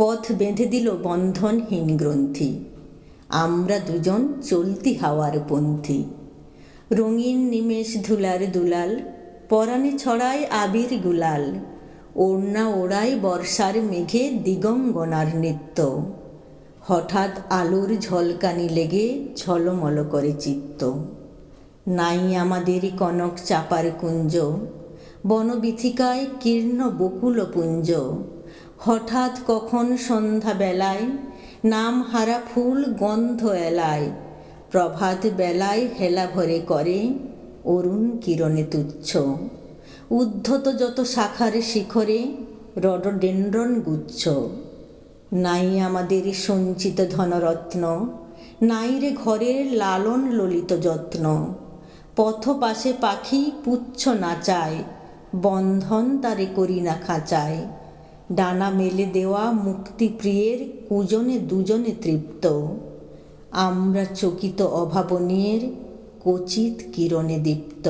পথ বেঁধে দিল বন্ধনহীন গ্রন্থি, আমরা দুজন চলতি হাওয়ার পন্থী। রঙিন নিমেষ ধুলার দুলাল, পরাণে ছড়ায় আবির গুলাল, ওড়না ওড়ায় বর্ষার মেঘে দিগঙ্গনার নৃত্য। হঠাৎ আলোর ঝলকানি লেগে ঝলমল করে চিত্ত। নাই আমাদের কনক চাপার কুঞ্জ, বনবিথিকায় কীর্ণ বকুল পুঞ্জ। হঠাৎ কখন সন্ধ্যা বেলায় নাম হারা ফুল গন্ধ এলায়। প্রভাত বেলায় হেলা ভরে করে অরুণ কিরণে তুচ্ছ। উদ্ধত যত শাখার শিখরে রডোডেনড্রন গুচ্ছ। নাই আমাদের সঞ্চিত ধনরত্ন, নাই রে ঘরের লালন ললিত যত্ন। পথ পাশে পাখি পুচ্ছ নাচায়, বন্ধন তারে করি না খাঁচায়। ডানা মেলে দেওয়া মুক্তিপ্রিয়ের কুজনে দুজনে তৃপ্ত। আমরা চকিত অভাবনীয়ের কচিত কিরণে দীপ্ত।